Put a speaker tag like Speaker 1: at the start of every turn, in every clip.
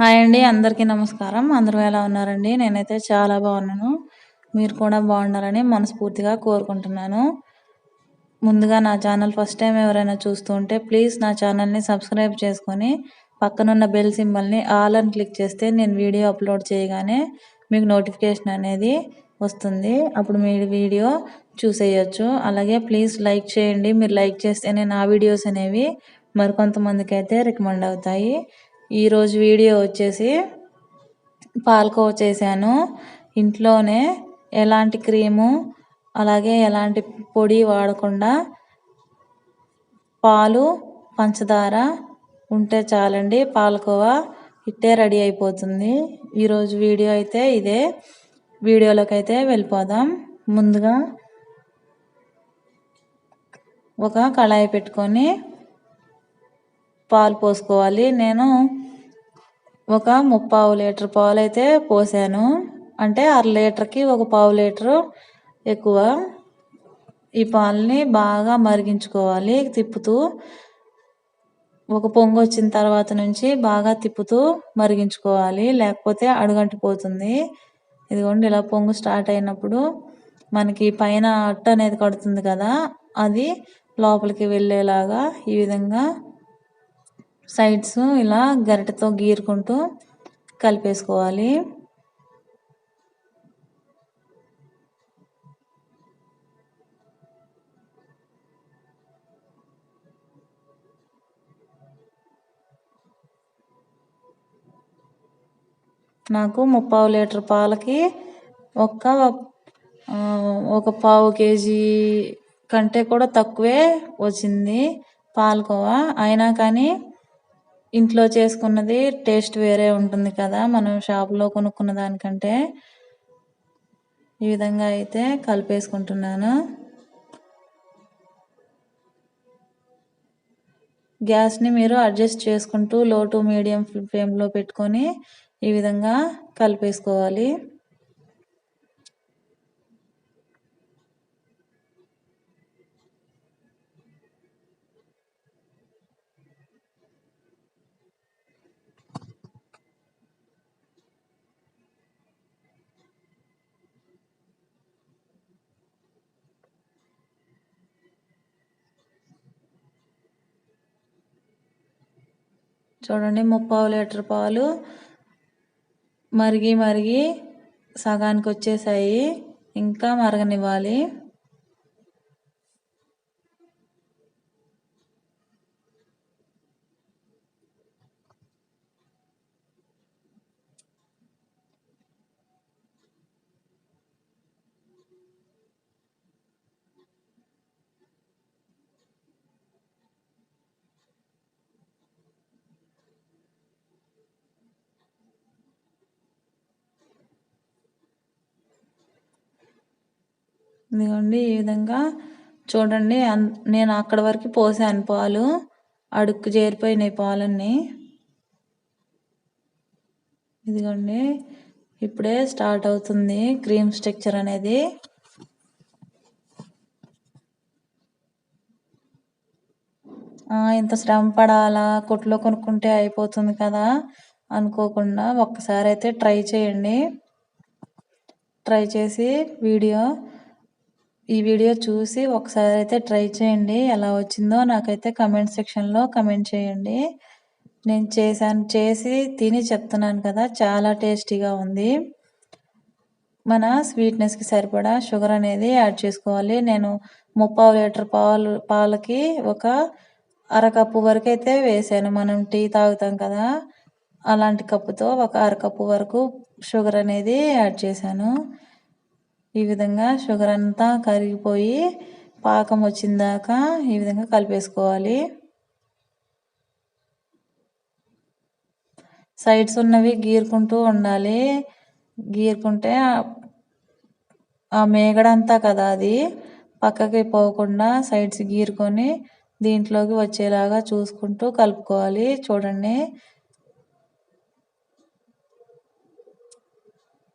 Speaker 1: Hi అండి. అందరికీ నమస్కారం. అందరూ ఎలా ఉన్నారండి? నేనైతే చాలా బాగున్నాను. మీరు కూడా బాగుండాలని మనస్ఫూర్తిగా కోరుకుంటున్నాను. ముందుగా నా ఛానల్ ఫస్ట్ టైం ఎవరైనా చూస్తూ ఉంటే ప్లీజ్ నా ఛానల్ని సబ్స్క్రైబ్ చేసుకొని పక్కనున్న బెల్ సింబల్ని ఆల్ అని క్లిక్ చేస్తే నేను వీడియో అప్లోడ్ చేయగానే మీకు నోటిఫికేషన్ అనేది వస్తుంది. అప్పుడు మీ వీడియో చూసేయచ్చు. అలాగే ప్లీజ్ లైక్ చేయండి. మీరు లైక్ చేస్తేనే నా వీడియోస్ అనేవి మరికొంతమందికి అయితే రికమెండ్ అవుతాయి. ఈరోజు వీడియో వచ్చేసి పాలకోవా చేశాను. ఇంట్లోనే ఎలాంటి క్రీము అలాగే ఎలాంటి పొడి వాడకుండా పాలు పంచదార ఉంటే చాలండి, పాలకోవా ఇట్టే రెడీ అయిపోతుంది. ఈరోజు వీడియో అయితే ఇదే. వీడియోలోకి అయితే వెళ్ళిపోదాం. ముందుగా ఒక కళాయి పెట్టుకొని పాలు పోసుకోవాలి. నేను ఒక 3/4 లీటర్ పాలు అయితే పోసాను. అంటే 1/2 లీటర్కి ఒక 1/4 లీటరు ఎక్కువ. ఈ పాలని బాగా మరిగించుకోవాలి తిప్పుతూ. ఒక పొంగు వచ్చిన తర్వాత నుంచి బాగా తిప్పుతూ మరిగించుకోవాలి, లేకపోతే అడుగంటిపోతుంది. ఇదిగోండి, ఇలా పొంగు స్టార్ట్ అయినప్పుడు మనకి పైన అట్టు అనేది కడుతుంది కదా, అది లోపలికి వెళ్ళేలాగా ఈ విధంగా సైడ్స్ ఇలా గరిటెతో గీరుకుంటూ కలిపేసుకోవాలి. నాకు 3/4 లీటర్ పాలకి ఒక పావు కేజీ కంటే కూడా తక్కువే వచ్చింది పాలకోవా. అయినా కానీ ఇంట్లో చేసుకున్నది టేస్ట్ వేరే ఉంటుంది కదా, మనం షాప్లో కొనుక్కున్న దానికంటే. ఈ విధంగా అయితే కలిపేసుకుంటున్నాను. గ్యాస్ని మీరు అడ్జస్ట్ చేసుకుంటూ లో టు మీడియం ఫ్లేమ్లో పెట్టుకొని ఈ విధంగా కలిపేసుకోవాలి. చూడండి, 3/4 లీటర్ పాలు మరిగి మరిగి సగానికి వచ్చేసాయి. ఇంకా మరగనివ్వాలి. ఇదిగోండి, ఈ విధంగా చూడండి. నేను అక్కడ వరకు పోసాను పాలు, అడుక్కు చేరిపోయినాయి పాలన్నీ. ఇదిగోండి, ఇప్పుడే స్టార్ట్ అవుతుంది క్రీమ్ స్ట్రక్చర్ అనేది. ఇంత శ్రమ పడాలా, కొట్లో కొనుక్కుంటే అయిపోతుంది కదా అనుకోకుండా ఒక్కసారి అయితే ట్రై చేయండి. ట్రై చేసి ఈ వీడియో చూసి ఒకసారి అయితే ట్రై చేయండి. ఎలా వచ్చిందో నాకైతే కమెంట్ సెక్షన్లో కమెంట్ చేయండి. నేను చేసి తిని చెప్తున్నాను కదా, చాలా టేస్టీగా ఉంది. మన స్వీట్నెస్కి సరిపడా షుగర్ అనేది యాడ్ చేసుకోవాలి. నేను 3/4 లీటర్ పాలకి ఒక అరకప్పు వరకు అయితే వేసాను. మనం టీ తాగుతాం కదా, అలాంటి కప్పుతో ఒక అరకప్పు వరకు షుగర్ అనేది యాడ్ చేశాను. ఈ విధంగా షుగర్ అంతా కరిగిపోయి పాకం వచ్చిందాకా ఈ విధంగా కలిపేసుకోవాలి. సైడ్స్ ఉన్నవి గీరుకుంటూ ఉండాలి. గీరుకుంటే ఆ మేగడంతా కదా, అది పక్కకి పోకుండా సైడ్స్ గీరుకొని దీంట్లోకి వచ్చేలాగా చూసుకుంటూ కలుపుకోవాలి. చూడండి,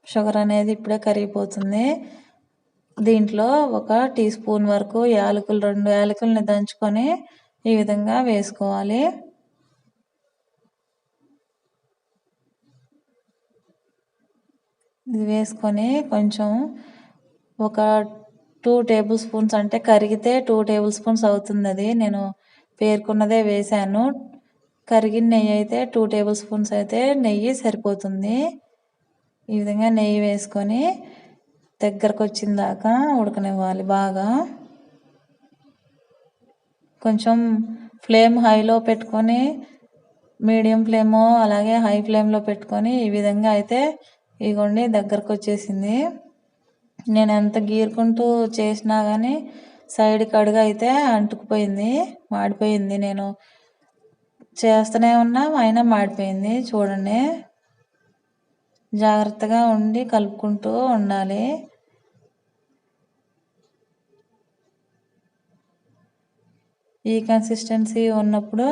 Speaker 1: షుగర్ అనేది ఇప్పుడే కరిగిపోతుంది. దీంట్లో ఒక టీ స్పూన్ వరకు యాలకులు, 2 యాలకుల్ని దంచుకొని ఈ విధంగా వేసుకోవాలి. ఇది వేసుకొని కొంచెం ఒక 2 టేబుల్ స్పూన్స్ అంటే కరిగితే 2 టేబుల్ స్పూన్స్ అవుతుంది. అది నేను పేర్కొన్నదే వేసాను. కరిగిన నెయ్యి అయితే 2 టేబుల్ స్పూన్స్ అయితే నెయ్యి సరిపోతుంది. ఈ విధంగా నెయ్యి వేసుకొని దగ్గరకు వచ్చిన దాకా ఉడకనివ్వాలి బాగా. కొంచెం ఫ్లేమ్ హైలో పెట్టుకొని మీడియం ఫ్లేమ్ అలాగే హై ఫ్లేమ్లో పెట్టుకొని ఈ విధంగా అయితే ఇగోండి దగ్గరకు వచ్చేసింది. నేను ఎంత గీరుకుంటూ చేసినా కానీ సైడ్కి అడుగు అయితే అంటుకుపోయింది, మాడిపోయింది. నేను చేస్తూనే ఉన్నా అయినా మాడిపోయింది. చూడండి, జాగ్రత్తగా ఉండి కలుపుకుంటూ ఉండాలి. ఈ కన్సిస్టెన్సీ ఉన్నప్పుడు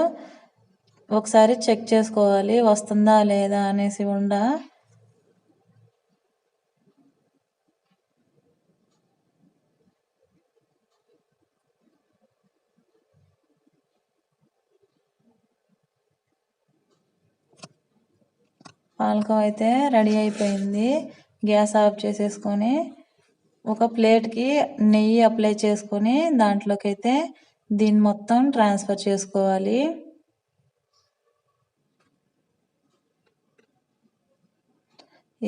Speaker 1: ఒకసారి చెక్ చేసుకోవాలి వస్తుందా లేదా అనేసి. పాలకం అయితే రెడీ అయిపోయింది. గ్యాస్ ఆఫ్ చేసేసుకొని ఒక ప్లేట్కి నెయ్యి అప్లై చేసుకొని దాంట్లోకి అయితే దీన్ని మొత్తం ట్రాన్స్ఫర్ చేసుకోవాలి.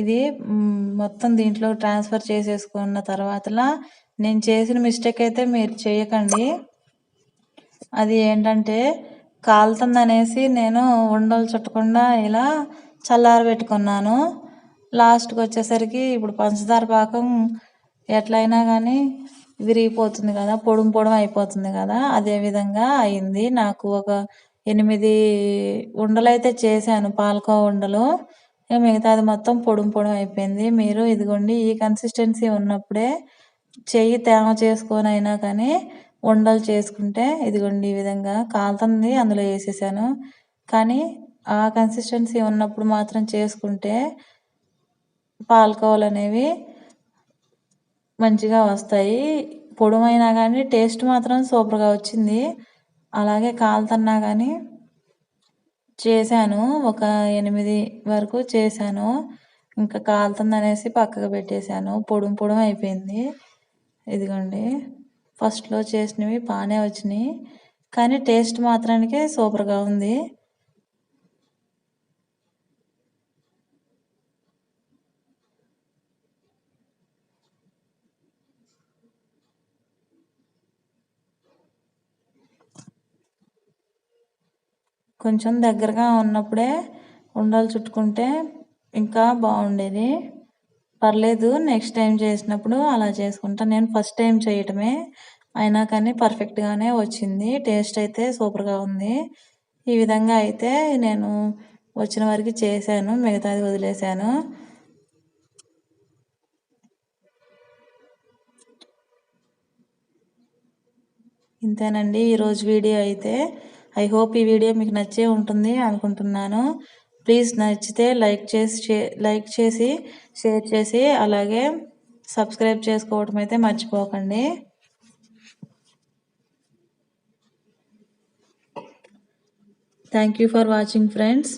Speaker 1: ఇది మొత్తం దీంట్లో ట్రాన్స్ఫర్ చేసేసుకున్న తర్వాతలా నేను చేసిన మిస్టేక్ అయితే మీరు చేయకండి. అది ఏంటంటే కాలుతుందనేసి నేను ఉండలు చుట్టకుండా ఇలా చల్లారబెట్టుకున్నాను. లాస్ట్కి వచ్చేసరికి ఇప్పుడు పంచదార పాకం ఎట్లయినా కానీ విరిగిపోతుంది కదా, పొడుం పొడుం అయిపోతుంది కదా, అదే విధంగా అయింది. నాకు ఒక 8 ఉండలు అయితే చేశాను, పాలకోవా ఉండలు. మిగతాది మొత్తం పొడుం పొడుం అయిపోయింది. మీరు ఇదిగోండి ఈ కన్సిస్టెన్సీ ఉన్నప్పుడే చెయ్యి తేమ చేసుకొని అయినా కానీ ఉండలు చేసుకుంటే ఇదిగోండి ఈ విధంగా కాలుతుంది, అందులో వేసేసాను. కానీ ఆ కన్సిస్టెన్సీ ఉన్నప్పుడు మాత్రం చేసుకుంటే పాలకోవాలు అనేవి మంచిగా వస్తాయి. పొడమైనా కానీ టేస్ట్ మాత్రం సూపర్గా వచ్చింది. అలాగే కాలుతున్నా కానీ చేశాను, ఒక 8 వరకు చేశాను. ఇంకా కాలుతుంది అనేసి పక్కకు పెట్టేశాను. పొడుం పొడుం అయిపోయింది. ఇదిగోండి ఫస్ట్లో చేసినవి బాగానే వచ్చినాయి, కానీ టేస్ట్ మాత్రానికి సూపర్గా ఉంది. కొంచెం దగ్గరగా ఉన్నప్పుడే ఉండలు చుట్టుకుంటే ఇంకా బాగుండేది. పర్లేదు, నెక్స్ట్ టైం చేసినప్పుడు అలా చేసుకుంటా. నేను ఫస్ట్ టైం చేయటమే అయినా కానీ పర్ఫెక్ట్గానే వచ్చింది. టేస్ట్ అయితే సూపర్గా ఉంది. ఈ విధంగా అయితే నేను వచ్చిన వరకు చేశాను, మిగతాది వదిలేశాను. ఇంతేనండి ఈరోజు వీడియో అయితే. ఐ హోప్ ఈ వీడియో మీకు నచ్చే ఉంటుంది అనుకుంటున్నాను. ప్లీజ్ నచ్చితే లైక్ చేసి షేర్ చేసి అలాగే సబ్స్క్రైబ్ చేసుకోవడం అయితే మర్చిపోకండి. Thank you for watching friends.